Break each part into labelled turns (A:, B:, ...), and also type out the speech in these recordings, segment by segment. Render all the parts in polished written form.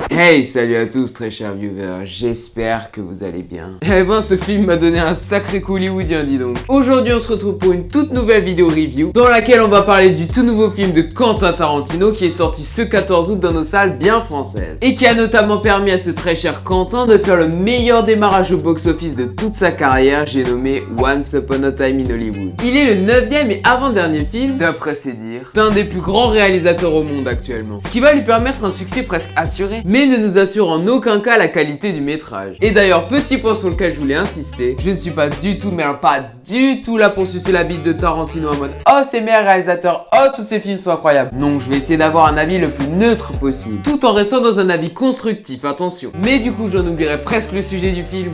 A: Hey, salut à tous très chers viewers, j'espère que vous allez bien. Eh ben ce film m'a donné un sacré coup hollywoodien, dis donc. Aujourd'hui on se retrouve pour une toute nouvelle vidéo review dans laquelle on va parler du tout nouveau film de Quentin Tarantino qui est sorti ce 14 août dans nos salles bien françaises et qui a notamment permis à ce très cher Quentin de faire le meilleur démarrage au box-office de toute sa carrière, j'ai nommé Once Upon a Time in Hollywood. Il est le 9e et avant-dernier film, d'après ses dires, d'un des plus grands réalisateurs au monde actuellement, ce qui va lui permettre un succès presque assuré, mais ne nous assure en aucun cas la qualité du métrage. Et d'ailleurs, petit point sur lequel je voulais insister, je ne suis pas du tout, mais alors pas du tout là pour sucer la bite de Tarantino en mode « Oh, c'est meilleur réalisateur, oh, tous ces films sont incroyables ». Non, je vais essayer d'avoir un avis le plus neutre possible, tout en restant dans un avis constructif, attention. Mais du coup, j'en oublierai presque le sujet du film.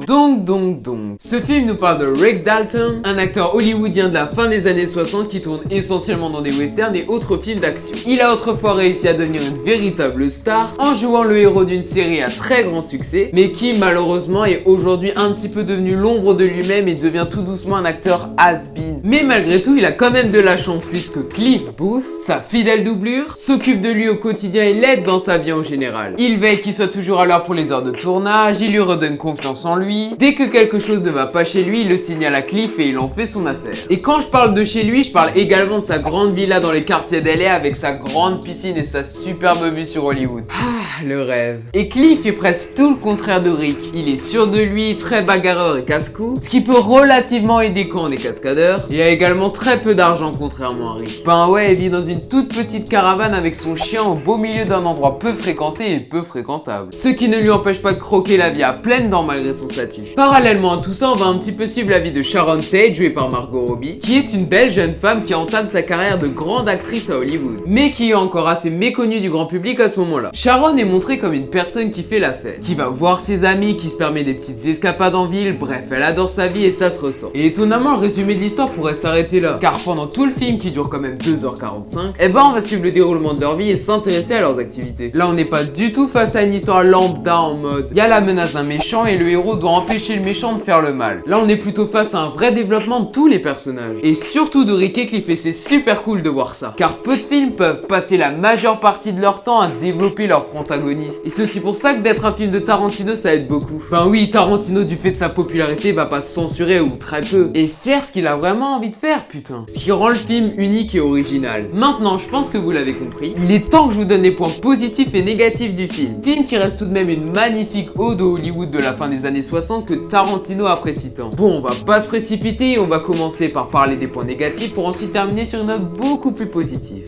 A: Donc, ce film nous parle de Rick Dalton, un acteur hollywoodien de la fin des années 60 qui tourne essentiellement dans des westerns et autres films d'action. Il a autrefois réussi à devenir une véritable star en jouant le héros d'une série à très grand succès, mais qui malheureusement est aujourd'hui un petit peu devenu l'ombre de lui-même et devient tout doucement un acteur has-been. Mais malgré tout, il a quand même de la chance puisque Cliff Booth, sa fidèle doublure, s'occupe de lui au quotidien et l'aide dans sa vie en général. Il veille qu'il soit toujours à l'heure pour les heures de tournage, il lui redonne confiance en lui. Dès que quelque chose ne va pas chez lui, il le signale à Cliff et il en fait son affaire. Et quand je parle de chez lui, je parle également de sa grande villa dans les quartiers d'LA avec sa grande piscine et sa superbe vue sur Hollywood. Ah, le rêve. Et Cliff est presque tout le contraire de Rick. Il est sûr de lui, très bagarreur et casse-cou, ce qui peut relativement aider quand on est cascadeur. Il a également très peu d'argent contrairement à Rick. Ben ouais, il vit dans une toute petite caravane avec son chien au beau milieu d'un endroit peu fréquenté et peu fréquentable. Ce qui ne lui empêche pas de croquer la vie à pleines dents malgré son statut. Parallèlement à tout ça, on va un petit peu suivre la vie de Sharon Tate, jouée par Margot Robbie, qui est une belle jeune femme qui entame sa carrière de grande actrice à Hollywood, mais qui est encore assez méconnue du grand public à ce moment-là. Sharon est montrée comme une personne qui fait la fête, qui va voir ses amis, qui se permet des petites escapades en ville, bref, elle adore sa vie et ça se ressent. Et étonnamment, le résumé de l'histoire pourrait s'arrêter là, car pendant tout le film, qui dure quand même 2h45, eh ben on va suivre le déroulement de leur vie et s'intéresser à leurs activités. Là, on n'est pas du tout face à une histoire lambda en mode, il y a la menace d'un méchant et le héros doit empêcher le méchant de faire le mal. Là on est plutôt face à un vrai développement de tous les personnages. Et surtout de Rick et Cliff et c'est super cool de voir ça. Car peu de films peuvent passer la majeure partie de leur temps à développer leurs protagonistes. Et c'est aussi pour ça que d'être un film de Tarantino ça aide beaucoup. Ben oui, Tarantino du fait de sa popularité va pas se censurer ou très peu. Et faire ce qu'il a vraiment envie de faire, putain. Ce qui rend le film unique et original. Maintenant, je pense que vous l'avez compris. Il est temps que je vous donne les points positifs et négatifs du film. Film qui reste tout de même une magnifique ode au Hollywood de la fin des années 60 que Tarantino apprécie tant. Bon, on va pas se précipiter et on va commencer par parler des points négatifs pour ensuite terminer sur une note beaucoup plus positive.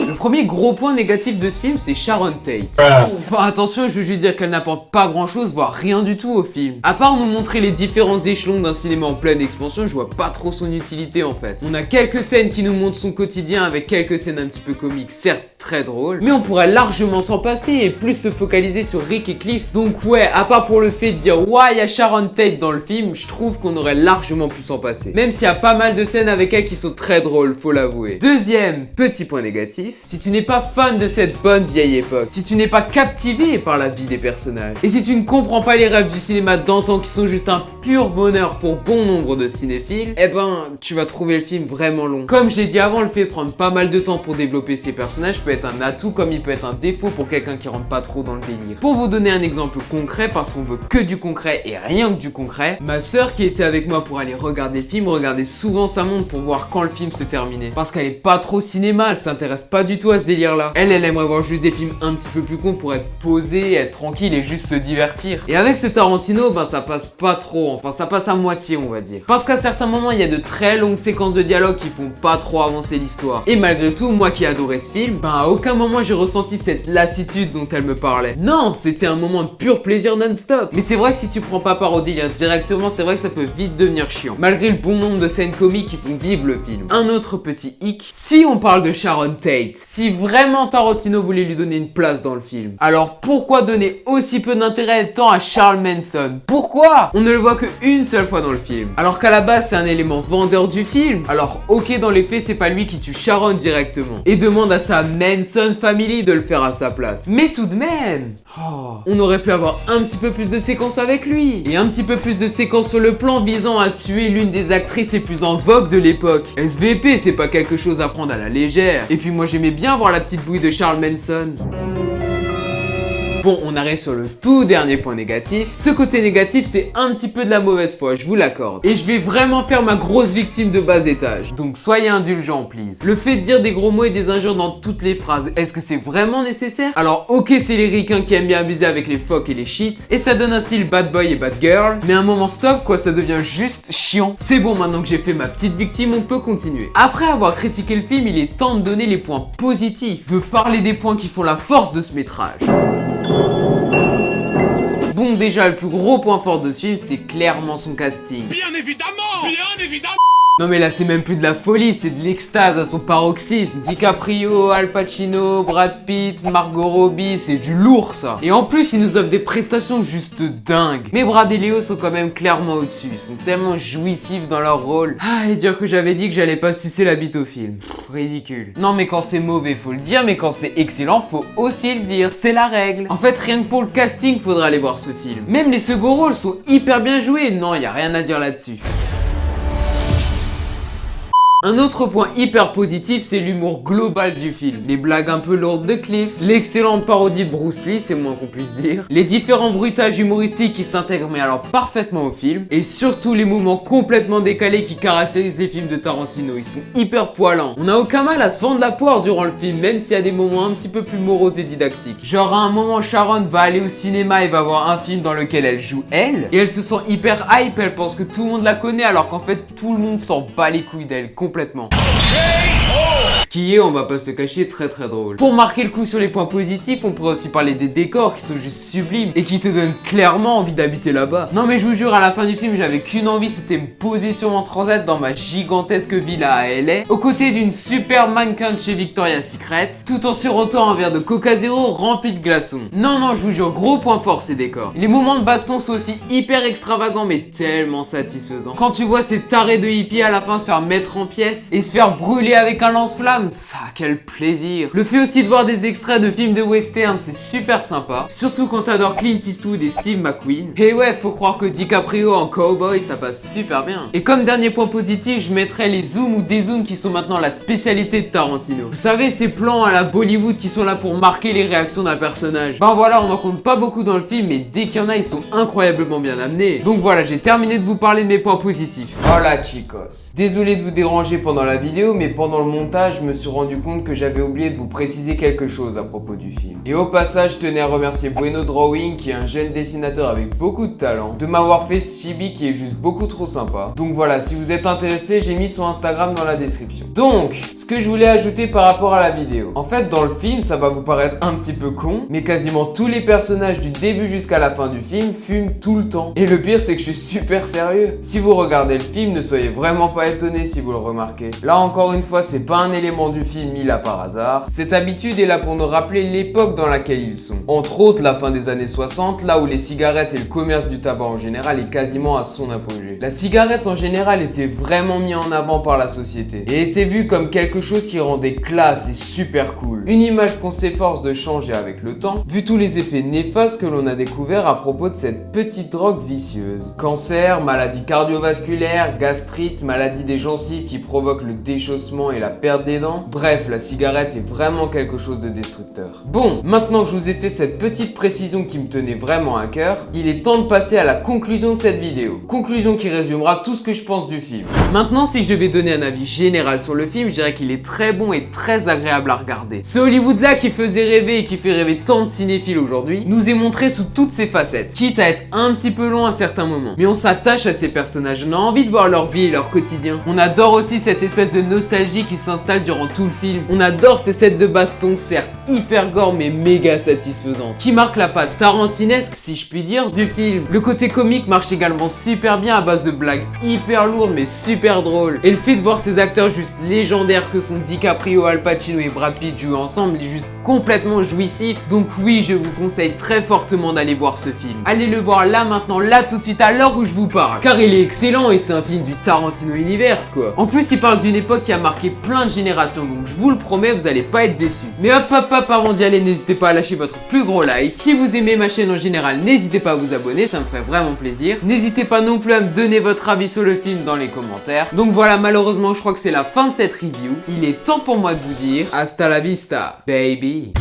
A: Le premier gros point négatif de ce film, c'est Sharon Tate. Enfin, attention, je veux juste dire qu'elle n'apporte pas grand chose, voire rien du tout au film. À part nous montrer les différents échelons d'un cinéma en pleine expansion, je vois pas trop son utilité en fait. On a quelques scènes qui nous montrent son quotidien avec quelques scènes un petit peu comiques, certes très drôles, mais on pourrait largement s'en passer et plus se focaliser sur Rick et Cliff. Donc ouais, à part pour le fait de dire ouais, il y a Sharon Tate dans le film, je trouve qu'on aurait largement pu s'en passer. Même s'il y a pas mal de scènes avec elle qui sont très drôles, faut l'avouer. Deuxième petit point négatif, si tu n'es pas fan de cette bonne vieille époque, si tu n'es pas captivé par la vie des personnages, et si tu ne comprends pas les rêves du cinéma d'antan qui sont juste un pur bonheur pour bon nombre de cinéphiles, eh ben, tu vas trouver le film vraiment long. Comme je l'ai dit avant, le fait de prendre pas mal de temps pour développer ces personnages peut être un atout comme il peut être un défaut pour quelqu'un qui rentre pas trop dans le délire. Pour vous donner un exemple concret, parce qu'on veut que du concret et rien que du concret, ma sœur qui était avec moi pour aller regarder le film regardait souvent sa montre pour voir quand le film se terminait. Parce qu'elle est pas trop cinéma, elle s'intéresse pas du tout à ce délire là. Elle aimerait voir juste des films un petit peu plus cons pour être posée, être tranquille et juste se divertir. Et avec ce Tarantino, ben ça passe pas trop, enfin ça passe à moitié on va dire. Parce qu'à certains moments il y a de très longues séquences de dialogue qui font pas trop avancer l'histoire. Et malgré tout, moi qui adorais ce film, ben à aucun moment j'ai ressenti cette lassitude dont elle me parlait. Non, c'était un moment de pur plaisir non-stop. Mais c'est vrai que si tu prends pas part au délire directement, c'est vrai que ça peut vite devenir chiant. Malgré le bon nombre de scènes comiques qui font vivre le film. Un autre petit hic, si on parle de Sharon Tate, si vraiment Tarantino voulait lui donner une place dans le film, alors pourquoi donner aussi peu d'intérêt et de temps à Charles Manson? Pourquoi? On ne le voit qu'une seule fois dans le film. Alors qu'à la base c'est un élément vendeur du film. Alors ok, dans les faits c'est pas lui qui tue Sharon directement et demande à sa mère Manson Family de le faire à sa place. Mais tout de même, on aurait pu avoir un petit peu plus de séquences avec lui. Et un petit peu plus de séquences sur le plan visant à tuer l'une des actrices les plus en vogue de l'époque. SVP, c'est pas quelque chose à prendre à la légère. Et puis moi j'aimais bien voir la petite bouille de Charles Manson. Bon, on arrive sur le tout dernier point négatif. Ce côté négatif, c'est un petit peu de la mauvaise foi, je vous l'accorde. Et je vais vraiment faire ma grosse victime de bas étage. Donc soyez indulgents, please. Le fait de dire des gros mots et des injures dans toutes les phrases, est-ce que c'est vraiment nécessaire? Alors ok, c'est les ricains qui aiment bien abuser avec les fuck et les shit, et ça donne un style bad boy et bad girl, mais à un moment stop quoi, ça devient juste chiant. C'est bon, maintenant que j'ai fait ma petite victime, on peut continuer. Après avoir critiqué le film, il est temps de donner les points positifs, de parler des points qui font la force de ce métrage. Bon, déjà, le plus gros point fort de ce film, c'est clairement son casting. Bien évidemment! Bien évidemment! Non mais là c'est même plus de la folie, c'est de l'extase à son paroxysme. DiCaprio, Al Pacino, Brad Pitt, Margot Robbie, c'est du lourd ça. Et en plus ils nous offrent des prestations juste dingues. Mais Brad et Leo sont quand même clairement au-dessus, ils sont tellement jouissifs dans leur rôle. Ah, et dire que j'avais dit que j'allais pas sucer la bite au film. Ridicule. Non mais quand c'est mauvais faut le dire, mais quand c'est excellent faut aussi le dire, c'est la règle. En fait rien que pour le casting faudrait aller voir ce film. Même les second rôles sont hyper bien joués, non y a rien à dire là-dessus. Un autre point hyper positif, c'est l'humour global du film. Les blagues un peu lourdes de Cliff, l'excellente parodie de Bruce Lee, c'est moins qu'on puisse dire, les différents bruitages humoristiques qui s'intègrent mais alors parfaitement au film, et surtout les moments complètement décalés qui caractérisent les films de Tarantino. Ils sont hyper poilants. On n'a aucun mal à se vendre la poire durant le film, même s'il y a des moments un petit peu plus moroses et didactiques. Genre à un moment, Sharon va aller au cinéma et va voir un film dans lequel elle joue elle, et elle se sent hyper hype, elle pense que tout le monde la connaît alors qu'en fait tout le monde s'en bat les couilles d'elle complètement. Ce qui est, on va pas se le cacher, très drôle. Pour marquer le coup sur les points positifs, on pourrait aussi parler des décors qui sont juste sublimes et qui te donnent clairement envie d'habiter là-bas. Non mais je vous jure, à la fin du film, j'avais qu'une envie, c'était me poser sur mon transat dans ma gigantesque villa à LA, aux côtés d'une super mannequin de chez Victoria's Secret, tout en sirotant un verre de Coca Zero rempli de glaçons. Non, je vous jure, gros point fort ces décors. Les moments de baston sont aussi hyper extravagants mais tellement satisfaisants. Quand tu vois ces tarés de hippies à la fin se faire mettre en pièces et se faire brûler avec un lance-flamme, ça, quel plaisir. Le fait aussi de voir des extraits de films de western, c'est super sympa, surtout quand t'adores Clint Eastwood et Steve McQueen. Et ouais, faut croire que DiCaprio en cowboy, ça passe super bien. Et comme dernier point positif, je mettrais les zooms ou dézooms qui sont maintenant la spécialité de Tarantino. Vous savez, ces plans à la Bollywood qui sont là pour marquer les réactions d'un personnage. Ben voilà, on en compte pas beaucoup dans le film, mais dès qu'il y en a, ils sont incroyablement bien amenés. Donc voilà, j'ai terminé de vous parler de mes points positifs. Voilà, chicos. Désolé de vous déranger pendant la vidéo, mais pendant le montage, je me suis rendu compte que j'avais oublié de vous préciser quelque chose à propos du film. Et au passage, je tenais à remercier Bueno Drawing, qui est un jeune dessinateur avec beaucoup de talent, de m'avoir fait ce chibi qui est juste beaucoup trop sympa. Donc voilà, si vous êtes intéressé, j'ai mis son Instagram dans la description. Donc, ce que je voulais ajouter par rapport à la vidéo. En fait, dans le film, ça va vous paraître un petit peu con, mais quasiment tous les personnages du début jusqu'à la fin du film fument tout le temps. Et le pire, c'est que je suis super sérieux. Si vous regardez le film, ne soyez vraiment pas étonnés si vous le remarquez. Là encore une fois, c'est pas un élément du film mis là par hasard. Cette habitude est là pour nous rappeler l'époque dans laquelle ils sont. Entre autres, la fin des années 60, là où les cigarettes et le commerce du tabac en général est quasiment à son apogée. La cigarette en général était vraiment mise en avant par la société et était vue comme quelque chose qui rendait classe et super cool. Une image qu'on s'efforce de changer avec le temps, vu tous les effets néfastes que l'on a découverts à propos de cette petite drogue vicieuse. Cancer, maladie cardiovasculaire, gastrite, maladie des gencives qui provoque le déchaussement et la perte des dents. Bref, la cigarette est vraiment quelque chose de destructeur. Bon, maintenant que je vous ai fait cette petite précision qui me tenait vraiment à cœur, il est temps de passer à la conclusion de cette vidéo. Conclusion qui résumera tout ce que je pense du film. Maintenant, si je devais donner un avis général sur le film, je dirais qu'il est très bon et très agréable à regarder. Ce Hollywood-là qui faisait rêver et qui fait rêver tant de cinéphiles aujourd'hui, nous est montré sous toutes ses facettes, quitte à être un petit peu long à certains moments. Mais on s'attache à ces personnages, on a envie de voir leur vie et leur quotidien. On adore aussi cette espèce de nostalgie qui s'installe durant tout le film. On adore ces scènes de baston, certes hyper gore mais méga satisfaisantes, qui marquent la patte tarantinesque, si je puis dire, du film. Le côté comique marche également super bien à base de blagues hyper lourdes mais super drôles. Et le fait de voir ces acteurs juste légendaires que sont DiCaprio, Al Pacino et Brad Pitt jouer ensemble est juste complètement jouissif. Donc oui, je vous conseille très fortement d'aller voir ce film. Allez le voir là maintenant, là tout de suite à l'heure où je vous parle, car il est excellent et c'est un film du Tarantino Universe quoi. En plus, il parle d'une époque qui a marqué plein de générations inspiration, donc je vous le promets, vous allez pas être déçus. Mais hop, avant d'y aller, n'hésitez pas à lâcher votre plus gros like. Si vous aimez ma chaîne en général, n'hésitez pas à vous abonner, ça me ferait vraiment plaisir. N'hésitez pas non plus à me donner votre avis sur le film dans les commentaires. Donc voilà, malheureusement, je crois que c'est la fin de cette review. Il est temps pour moi de vous dire hasta la vista, baby.